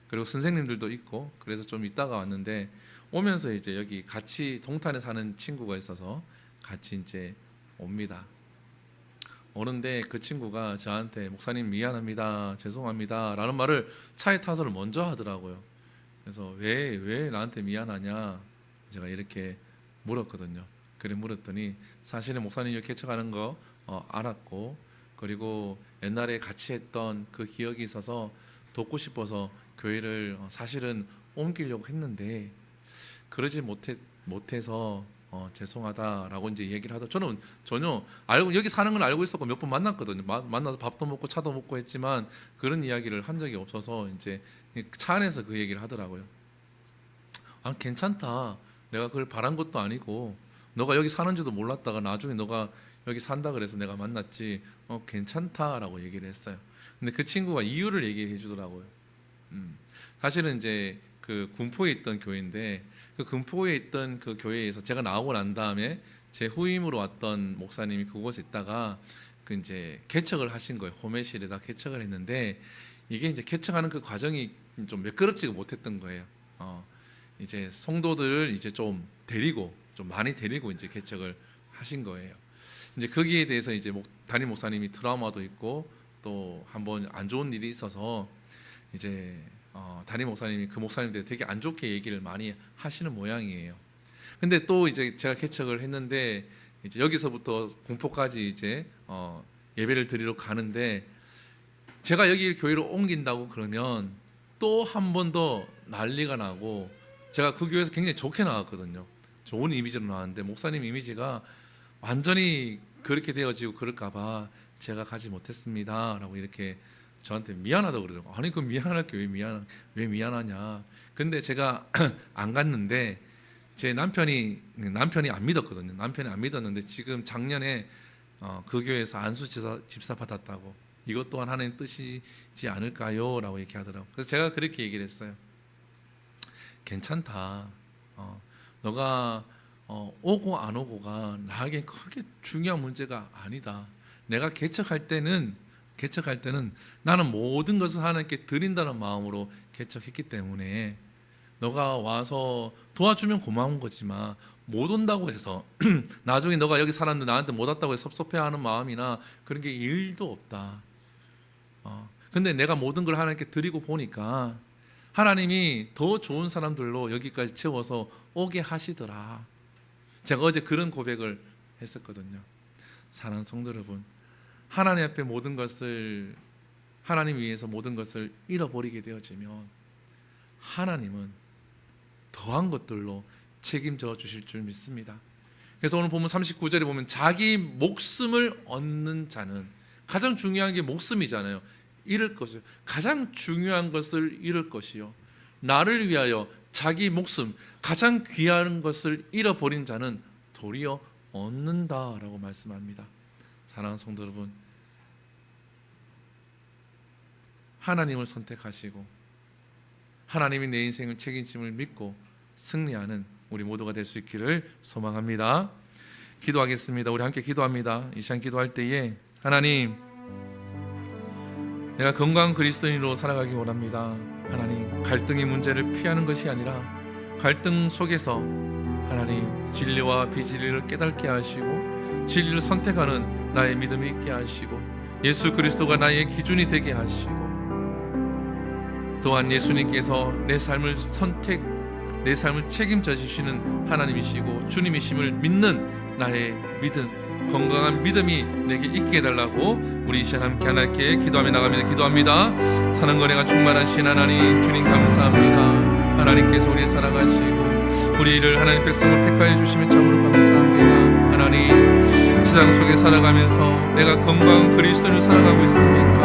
[SPEAKER 1] 그리고 선생님들도 있고, 그래서 좀 있다가 왔는데 오면서 이제 여기 같이 동탄에 사는 친구가 있어서 같이 이제 옵니다. 오는데 그 친구가 저한테 목사님 미안합니다, 죄송합니다 라는 말을 차에 타서를 먼저 하더라고요. 그래서 왜 나한테 미안하냐 제가 이렇게 물었거든요. 그래 물었더니 사실은 목사님 여기 개척하는 거 알았고, 그리고 옛날에 같이 했던 그 기억이 있어서 돕고 싶어서 교회를 사실은 옮기려고 했는데 그러지 못해서 죄송하다라고 이제 얘기를 하다. 저는 전혀 여기 사는 건 알고 있었고 몇 번 만났거든요. 만나서 밥도 먹고 차도 먹고 했지만 그런 이야기를 한 적이 없어서 이제 차 안에서 그 얘기를 하더라고요. 괜찮다. 내가 그걸 바란 것도 아니고 너가 여기 사는지도 몰랐다가 나중에 너가 여기 산다 그래서 내가 만났지. 괜찮다라고 얘기를 했어요. 근데 그 친구가 이유를 얘기해 주더라고요. 사실은 이제 그 군포에 있던 교회인데 그 군포에 있던 그 교회에서 제가 나오고 난 다음에 제 후임으로 왔던 목사님이 그곳에 있다가 그 이제 개척을 하신 거예요. 호매실에다 개척을 했는데 이게 이제 개척하는 그 과정이 좀 매끄럽지가 못했던 거예요. 이제 성도들을 이제 좀 많이 데리고 이제 개척을 하신 거예요. 이제 거기에 대해서 이제 담임 목사님이 트라우마도 있고 또 한번 안 좋은 일이 있어서 이제 담임 목사님이 그 목사님들 되게 안 좋게 얘기를 많이 하시는 모양이에요. 근데 또 이제 제가 개척을 했는데 이제 여기서부터 공포까지 이제 예배를 드리러 가는데 제가 여기 교회로 옮긴다고 그러면 또 한 번 더 난리가 나고 제가 그 교회에서 굉장히 좋게 나왔거든요. 좋은 이미지로 나왔는데 목사님 이미지가 완전히 그렇게 되어지고 그럴까봐 제가 가지 못했습니다 라고 이렇게 저한테 미안하다고 그러더라고요. 아니 그 미안할 게 왜 미안하냐. 근데 제가 안 갔는데 제 남편이 안 믿었거든요. 남편이 안 믿었는데 지금 작년에 그 교회에서 안수 집사 받았다고, 이것 또한 하나님 뜻이지 않을까요? 라고 얘기하더라고요. 그래서 제가 그렇게 얘기를 했어요. 괜찮다. 너가 오고 안 오고가 나에게 크게 중요한 문제가 아니다. 내가 개척할 때는 나는 모든 것을 하나님께 드린다는 마음으로 개척했기 때문에 너가 와서 도와주면 고마운 거지만 못 온다고 해서 나중에 너가 여기 살았는데 나한테 못 왔다고 해서 섭섭해하는 마음이나 그런 게 일도 없다. 근데 내가 모든 걸 하나님께 드리고 보니까 하나님이 더 좋은 사람들로 여기까지 채워서 오게 하시더라. 제가 어제 그런 고백을 했었거든요. 사랑하는 성도 여러분, 하나님 앞에 모든 것을, 하나님 위해서 모든 것을 잃어버리게 되어지면 하나님은 더한 것들로 책임져 주실 줄 믿습니다. 그래서 오늘 보면 39절에 보면 자기 목숨을 얻는 자는, 가장 중요한 게 목숨이잖아요. 잃을 것이요, 가장 중요한 것을 잃을 것이요, 나를 위하여 자기 목숨, 가장 귀한 것을 잃어버린 자는 도리어 얻는다라고 말씀합니다. 사랑하는 성도 여러분, 하나님을 선택하시고 하나님이 내 인생을 책임짐을 믿고 승리하는 우리 모두가 될 수 있기를 소망합니다. 기도하겠습니다. 우리 함께 기도합니다. 이 시간 기도할 때에 하나님, 내가 건강한 그리스도인으로 살아가기 원합니다. 하나님, 갈등의 문제를 피하는 것이 아니라 갈등 속에서 하나님 진리와 비진리를 깨닫게 하시고 진리를 선택하는 나의 믿음이 있게 하시고 예수 그리스도가 나의 기준이 되게 하시고 또한 예수님께서 내 삶을 책임져 주시는 하나님이시고 주님이심을 믿는 나의 믿음, 건강한 믿음이 내게 있게 해달라고 우리 이 시간 함께 하나님께 기도하며 나갑니다. 기도합니다. 사랑과 은혜가 충만하신 하나님, 주님 감사합니다. 하나님께서 우리를 사랑하시고 우리를 하나님 백성을 택하여 주시면 참으로 감사합니다. 하나님, 세상 속에 살아가면서 내가 건강한 그리스도인으로 살아가고 있습니까?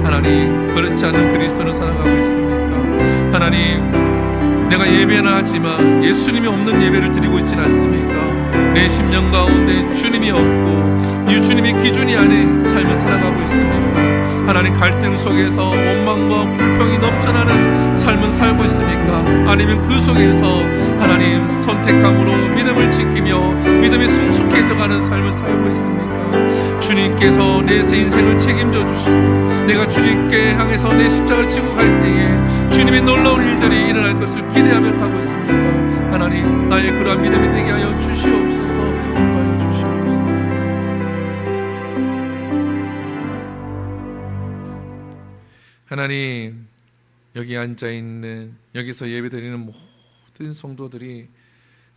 [SPEAKER 1] 하나님, 그렇지 않은 그리스도인으로 살아가고 있습니까? 하나님, 내가 예배는 하지만 예수님이 없는 예배를 드리고 있지는 않습니까? 내 심령 가운데 주님이 없고 주님의 기준이 아닌 삶을 살아가고 있습니까? 하나님, 갈등 속에서 원망과 불평이 넘쳐나는 삶을 살고 있습니까? 아니면 그 속에서 하나님 선택함으로 믿음을 지키며 믿음이 성숙해져가는 삶을 살고 있습니까? 주님께서 내 인생을 책임져 주시고 내가 주님께 향해서 내 십자가를 지고 갈 때에 주님의 놀라운 일들이 일어날 것을 기대하며 가고 있습니까? 하나님, 나의 그러한 믿음이 되게 하여 주시옵소서. 인도하여 주시옵소서. 하나님, 여기 앉아있는, 여기서 예배드리는 모든 성도들이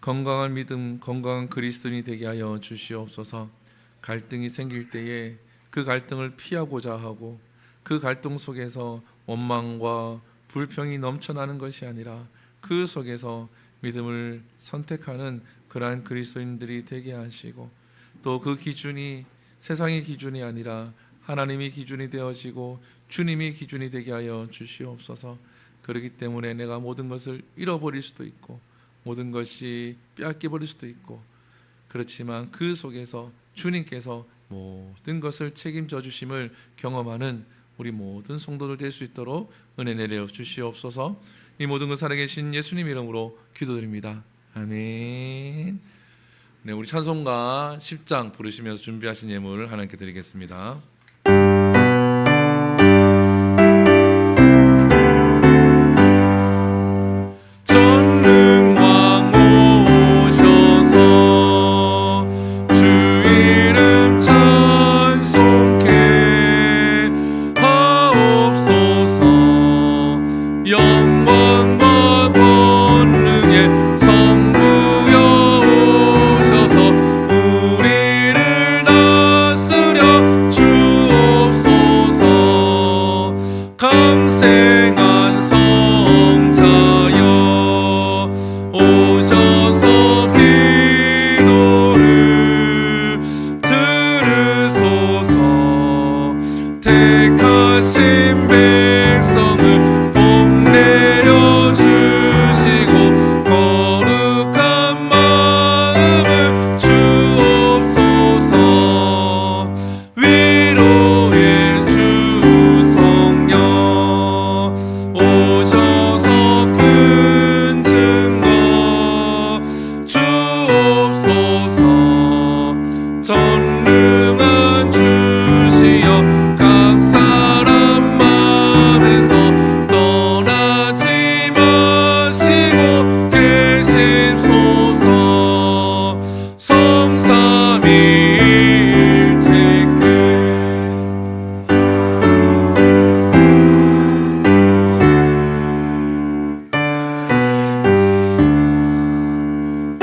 [SPEAKER 1] 건강한 믿음, 건강한 그리스도인이 되게 하여 주시옵소서. 갈등이 생길 때에 그 갈등을 피하고자 하고 그 갈등 속에서 원망과 불평이 넘쳐나는 것이 아니라 그 속에서 믿음을 선택하는 그러한 그리스도인들이 되게 하시고 또 그 기준이 세상의 기준이 아니라 하나님의 기준이 되어지고 주님의 기준이 되게 하여 주시옵소서. 그렇기 때문에 내가 모든 것을 잃어버릴 수도 있고 모든 것이 빼앗겨버릴 수도 있고, 그렇지만 그 속에서 주님께서 모든 것을 책임져 주심을 경험하는 우리 모든 성도들 될 수 있도록 은혜 내려 주시옵소서. 이 모든 것 살아계신 예수님 이름으로 기도드립니다. 아멘. 네, 우리 찬송가 10장 부르시면서 준비하신 예물을 하나님께 드리겠습니다. 택하신 백성을 복 내려주시고 거룩한 마음을 주옵소서. 위로의 주 성령 오셔서 큰 증거 주옵소서. 전능한 주시여 각 사람 마음에서 떠나지 마시고 계십소서. 성삼위일체께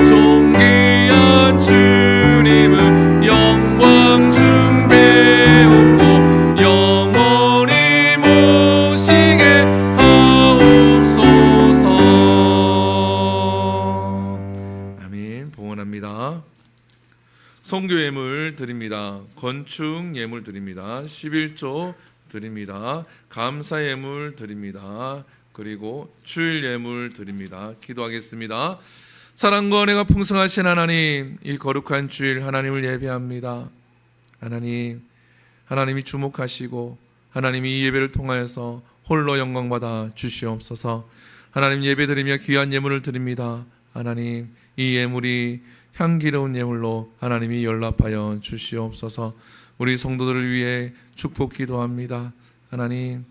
[SPEAKER 1] 존귀한 주님은 영광 중배옵고 영원히 모시게 하옵소서. 아멘. 봉헌합니다. 성교 예물 드립니다. 건축 예물 드립니다. 11조 드립니다. 감사 예물 드립니다. 그리고 주일 예물 드립니다. 기도하겠습니다. 사랑과 은혜가 풍성하신 하나님, 이 거룩한 주일 하나님을 예배합니다. 하나님이 주목하시고 하나님이 이 예배를 통하여서 홀로 영광받아 주시옵소서. 하나님 예배드리며 귀한 예물을 드립니다. 하나님 이 예물이 향기로운 예물로 하나님이 연락하여 주시옵소서. 우리 성도들을 위해 축복 기도합니다. 하나님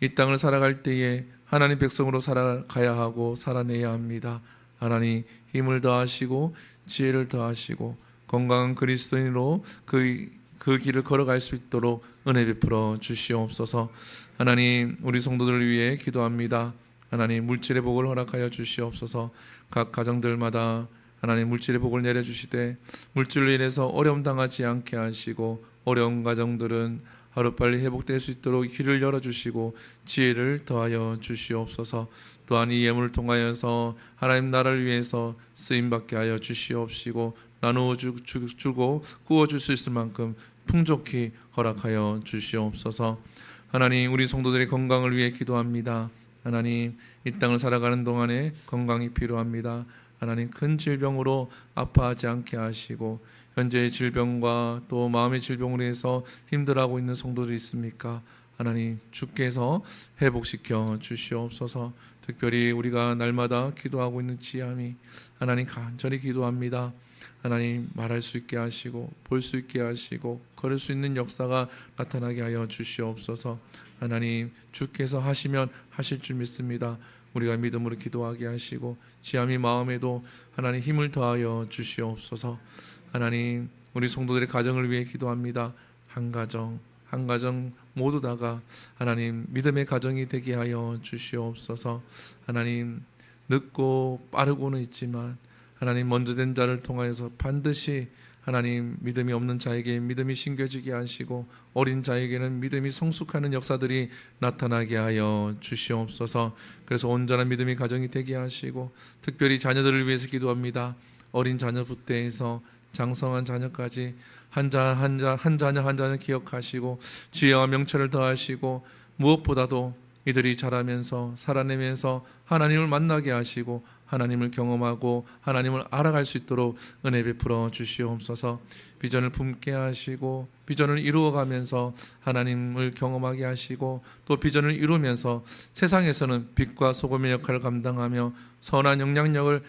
[SPEAKER 1] 이 땅을 살아갈 때에 하나님 백성으로 살아가야 하고 살아내야 합니다. 하나님 힘을 더하시고 지혜를 더하시고 건강한 그리스도인으로 그 길을 걸어갈 수 있도록 은혜 베풀어 주시옵소서. 하나님 우리 성도들을 위해 기도합니다. 하나님 물질의 복을 허락하여 주시옵소서. 각 가정들마다 하나님 물질의 복을 내려주시되 물질로 인해서 어려움 당하지 않게 하시고 어려운 가정들은 하루빨리 회복될 수 있도록 길을 열어주시고 지혜를 더하여 주시옵소서. 또한 이 예물을 통하여서 하나님 나라를 위해서 쓰임받게 하여 주시옵시고 나누어 주고 구워줄 수 있을 만큼 풍족히 허락하여 주시옵소서. 하나님 우리 성도들의 건강을 위해 기도합니다. 하나님 이 땅을 살아가는 동안에 건강이 필요합니다. 하나님 큰 질병으로 아파하지 않게 하시고 현재의 질병과 또 마음의 질병으로 해서 힘들어하고 있는 성도들이 있습니까? 하나님 주께서 회복시켜 주시옵소서. 특별히 우리가 날마다 기도하고 있는 지암이 하나님 간절히 기도합니다. 하나님 말할 수 있게 하시고 볼 수 있게 하시고 걸을 수 있는 역사가 나타나게 하여 주시옵소서. 하나님 주께서 하시면 하실 줄 믿습니다. 우리가 믿음으로 기도하게 하시고 지암이 마음에도 하나님 힘을 더하여 주시옵소서. 하나님 우리 성도들의 가정을 위해 기도합니다. 한 가정 모두 다가 하나님 믿음의 가정이 되게 하여 주시옵소서. 하나님 늦고 빠르고는 있지만 하나님 먼저 된 자를 통하여서 반드시 하나님 믿음이 없는 자에게 믿음이 심겨지게 하시고 어린 자에게는 믿음이 성숙하는 역사들이 나타나게 하여 주시옵소서. 그래서 온전한 믿음의 가정이 되게 하시고 특별히 자녀들을 위해서 기도합니다. 어린 자녀부터 해서 장성한 자녀까지 한 자녀 기억하시고 지혜와 명철을 더하시고 무엇보다도 이들이 자라면서 살아내면서 하나님을 만나게 하시고 하나님을 경험하고 하나님을 알아갈 수 있도록 은혜 베풀어 주시옵소서. 비전을 품게 하시고 비전을 이루어가면서 하나님을 경험하게 하시고 또 비전을 이루면서 세상에서는 빛과 소금의 역할을 감당하며 선한 영향력을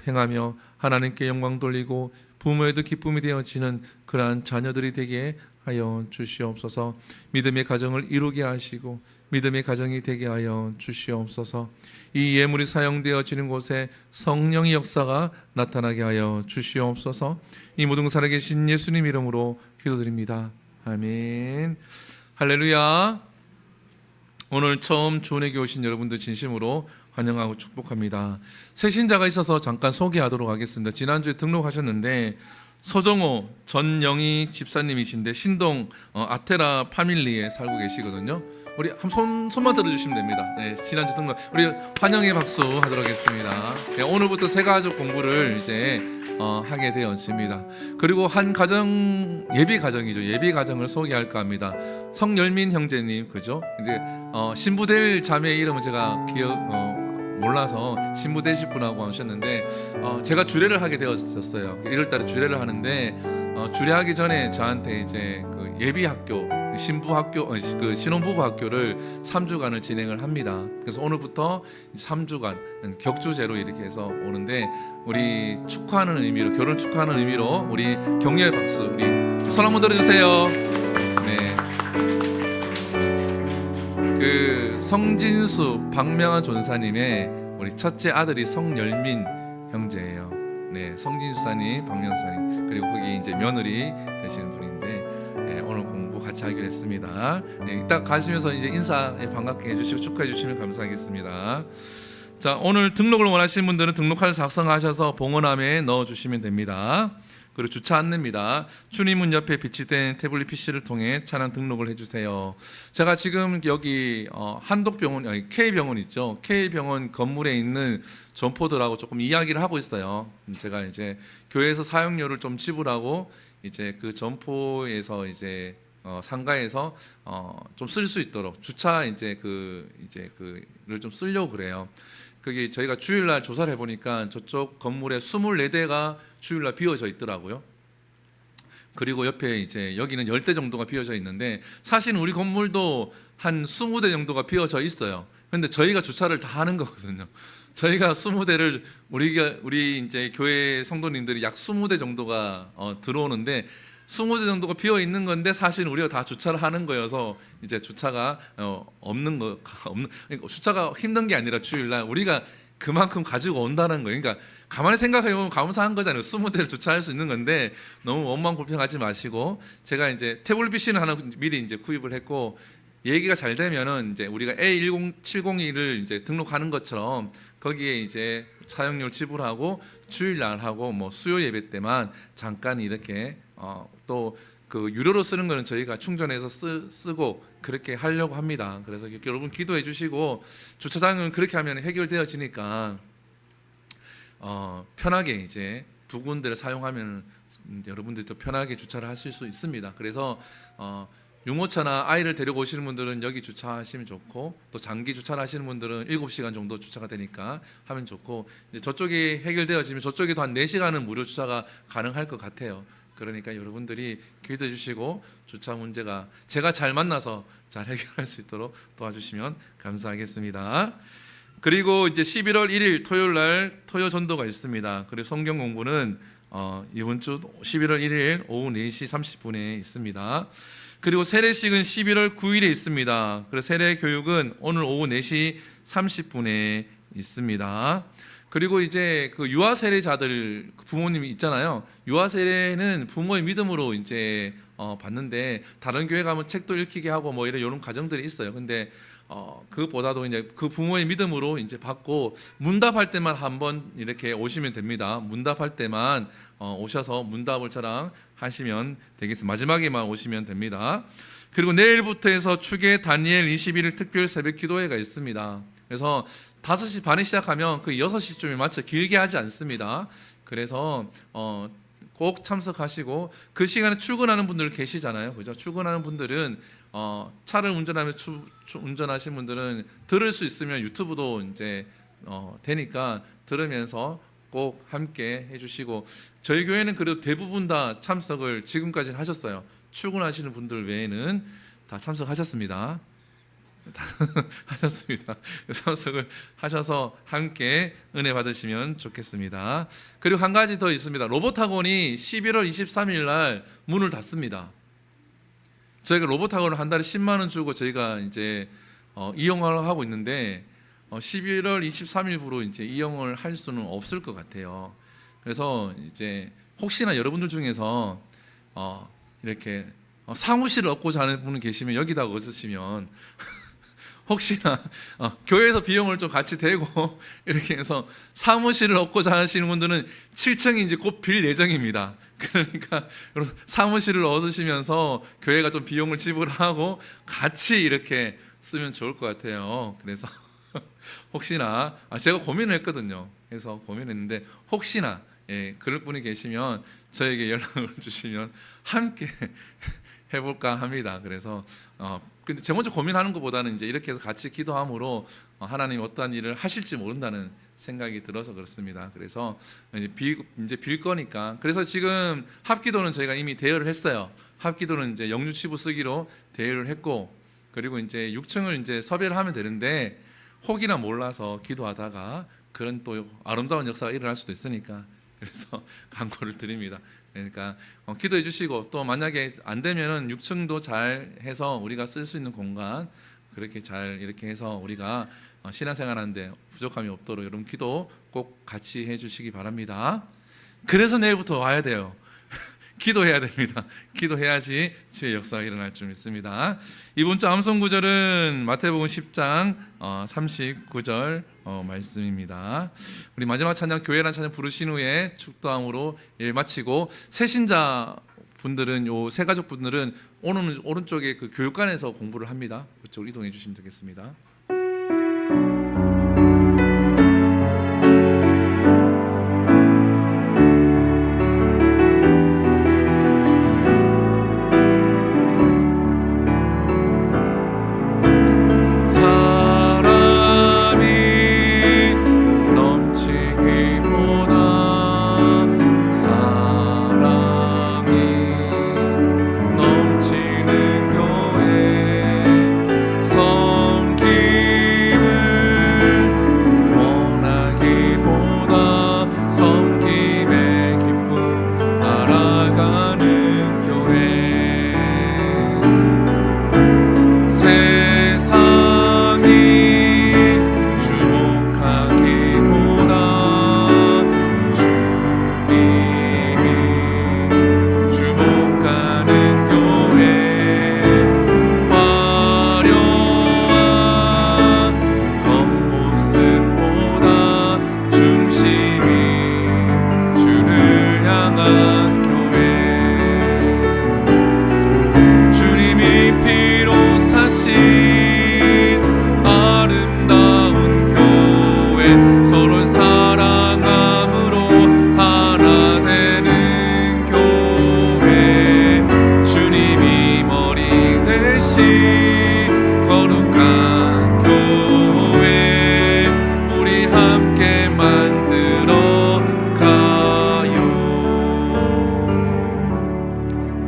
[SPEAKER 1] 행하며 하나님께 영광 돌리고 부모에도 기쁨이 되어지는 그러한 자녀들이 되게 하여 주시옵소서. 믿음의 가정을 이루게 하시고 믿음의 가정이 되게 하여 주시옵소서. 이 예물이 사용되어지는 곳에 성령의 역사가 나타나게 하여 주시옵소서. 이 모든 살아계신 예수님 이름으로 기도드립니다. 아멘. 할렐루야. 오늘 처음 주은혜교회 오신 여러분들 진심으로 환영하고 축복합니다. 새 신자가 있어서 잠깐 소개하도록 하겠습니다. 지난주에 등록하셨는데 서정호 전영희 집사님이신데 신동 아테라 파밀리에 살고 계시거든요. 우리 손만 들어주시면 됩니다. 네, 지난주 등록 우리 환영의 박수 하도록 하겠습니다. 네, 오늘부터 새가족 공부를 이제 하게 되었습니다. 그리고 한 가정 예비 가정이죠. 예비 가정을 소개할까 합니다. 성열민 형제님, 그죠? 이제 신부될 자매의 이름은 제가 몰라서 신부 되실 분하고 하셨는데 제가 주례를 하게 되었었어요. 1월달에 주례를 하는데 주례하기 전에 저한테 이제 그 예비 학교, 신부 학교, 그 신혼부부 학교를 3주간을 진행을 합니다. 그래서 오늘부터 3주간 격주제로 이렇게 해서 오는데 우리 축하하는 의미로, 결혼 축하하는 의미로 우리 격려의 박수, 우리 손 한번 들어주세요. 네. 그 성진수 박명환 전사님의 우리 첫째 아들이 성열민 형제예요. 네, 성진수사님, 박명수사님, 그리고 거기 이제 며느리 되시는 분인데 오늘 공부 같이 하기로 했습니다. 네, 이따 가시면서 이제 인사에 반갑게 해주시고 축하해 주시면 감사하겠습니다. 자, 오늘 등록을 원하시는 분들은 등록카드 작성하셔서 봉헌함에 넣어주시면 됩니다. 그리고 주차 안내입니다. 출입문 옆에 비치된 태블릿 PC를 통해 차량 등록을 해주세요. 제가 지금 여기 한독병원, K병원 있죠. K병원 건물에 있는 점포들하고 조금 이야기를 하고 있어요. 제가 이제 교회에서 사용료를 좀 지불하고 이제 그 점포에서 이제 상가에서 좀 쓸 수 있도록 주차 그를 좀 쓰려고 그래요. 그게 저희가 주일날 조사를 해보니까 저쪽 건물에 24대가 주일날 비어져 있더라고요. 그리고 옆에 이제 여기는 10대 정도가 비어져 있는데 사실 우리 건물도 한 20대 정도가 비어져 있어요. 근데 저희가 주차를 다 하는 거거든요. 저희가 20대를 우리 이제 교회 성도님들이 약 20대 정도가 들어오는데 20대 정도가 비어 있는 건데 사실 우리가 다 주차를 하는 거여서 이제 주차가 그러니까 주차가 힘든 게 아니라 주일날 우리가 그만큼 가지고 온다는 거예요. 그러니까 가만히 생각해 보면 감사한 거잖아요. 20대를 주차할 수 있는 건데 너무 원망 불평하지 마시고 제가 이제 태블릿 PC는 하나 미리 이제 구입을 했고 얘기가 잘 되면은 이제 우리가 A10702를 이제 등록하는 것처럼 거기에 이제 사용료를 지불하고 주일날 하고 뭐 수요 예배 때만 잠깐 이렇게 또 그 유료로 쓰는 거는 저희가 충전해서 쓰고 그렇게 하려고 합니다. 그래서 여러분 기도해 주시고 주차장은 그렇게 하면 해결되어지니까 편하게 이제 두 군데를 사용하면 여러분들도 편하게 주차를 하실 수 있습니다. 그래서 유모차나 아이를 데리고 오시는 분들은 여기 주차하시면 좋고 또 장기 주차를 하시는 분들은 7시간 정도 주차가 되니까 하면 좋고 이제 저쪽이 해결되어지면 저쪽에도 한 4시간은 무료 주차가 가능할 것 같아요. 그러니까 여러분들이 기도해 주시고 주차 문제가 제가 잘 만나서 잘 해결할 수 있도록 도와주시면 감사하겠습니다. 그리고 이제 11월 1일 토요일 날 토요 전도가 있습니다. 그리고 성경 공부는 이번 주 11월 1일 오후 4시 30분에 있습니다. 그리고 세례식은 11월 9일에 있습니다. 그리고 세례 교육은 오늘 오후 4시 30분에 있습니다. 그리고 이제 그 유아 세례자들 부모님이 있잖아요. 유아 세례는 부모의 믿음으로 이제 받는데 다른 교회 가면 책도 읽히게 하고 뭐 이런 과정들이 있어요. 근데 그것보다도 이제 그 부모의 믿음으로 이제 받고 문답할 때만 한번 이렇게 오시면 됩니다. 문답할 때만 오셔서 문답을 저랑 하시면 되겠습니다. 마지막에만 오시면 됩니다. 그리고 내일부터 해서 축의 다니엘 21일 특별 새벽 기도회가 있습니다. 그래서 5시 반에 시작하면 그 6시쯤에 맞춰 길게 하지 않습니다. 그래서 꼭 참석하시고 그 시간에 출근하는 분들 계시잖아요. 그죠? 출근하는 분들은 차를 운전하시는 분들은 들을 수 있으면 유튜브도 이제 되니까 들으면서 꼭 함께 해주시고 저희 교회는 그래도 대부분 다 참석을 지금까지는 하셨어요. 출근하시는 분들 외에는 다 참석하셨습니다. 하셨습니다. 참석을 하셔서 함께 은혜 받으시면 좋겠습니다. 그리고 한 가지 더 있습니다. 로봇 학원이 11월 23일 날 문을 닫습니다. 저희가 로봇 학원을 한 달에 10만 원 주고 저희가 이제 이용을 하고 있는데 11월 23일부로 이제 이용을 할 수는 없을 것 같아요. 그래서 이제 혹시나 여러분들 중에서 이렇게 사무실을 얻고자 하는 분이 계시면 여기다가 얻으시면 혹시나 교회에서 비용을 좀 같이 대고 이렇게 해서 사무실을 얻고자 하시는 분들은 7층이 이제 곧 빌 예정입니다. 그러니까 사무실을 얻으시면서 교회가 좀 비용을 지불하고 같이 이렇게 쓰면 좋을 것 같아요. 그래서 혹시나 제가 고민을 했거든요. 그래서 고민했는데 혹시나 그럴 분이 계시면 저에게 연락을 주시면 함께 해볼까 합니다. 그래서 근데 제가 먼저 고민하는 것보다는 이제 이렇게 해서 같이 기도함으로 하나님 어떠한 일을 하실지 모른다는 생각이 들어서 그렇습니다. 그래서 이제 빌 거니까. 그래서 지금 합기도는 저희가 이미 대여를 했어요. 합기도는 이제 영유치부 쓰기로 대여를 했고, 그리고 이제 6층을 이제 섭외를 하면 되는데 혹이나 몰라서 기도하다가 그런 또 아름다운 역사가 일어날 수도 있으니까, 그래서 강구를 드립니다. 그러니까 기도해 주시고, 또 만약에 안 되면은 6층도 잘 해서 우리가 쓸 수 있는 공간 그렇게 잘 이렇게 해서 우리가 신앙생활하는데 부족함이 없도록 여러분 기도 꼭 같이 해 주시기 바랍니다. 그래서 내일부터 와야 돼요. 기도해야 됩니다. 기도해야지 주의 역사가 일어날 줄 믿습니다. 이번 주 암송 구절은 마태복음 10장 39절 말씀입니다. 우리 마지막 찬양 교회란 찬양 부르신 후에 축도함으로 마치고, 새신자 분들은 요 새 가족 분들은 오른쪽에 그 교육관에서 공부를 합니다. 그쪽으로 이동해 주시면 되겠습니다. 거룩한 교회 우리 함께 만들어 가요.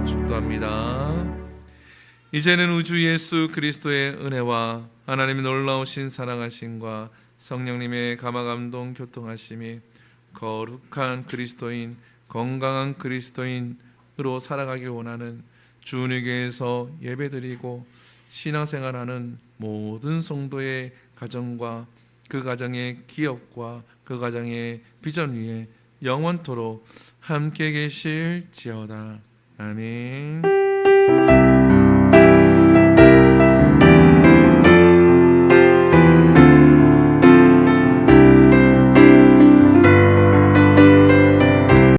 [SPEAKER 1] 축도합니다. 이제는 우주 예수 그리스도의 은혜와 하나님의 놀라우신 사랑하심과 성령님의 감화감동 교통하심이 거룩한 그리스도인, 건강한 그리스도인으로 살아가길 원하는 주님께서 예배드리고 신앙생활하는 모든 성도의 가정과 그 가정의 기업과 그 가정의 비전 위에 영원토록 함께 계실지어다. 아멘.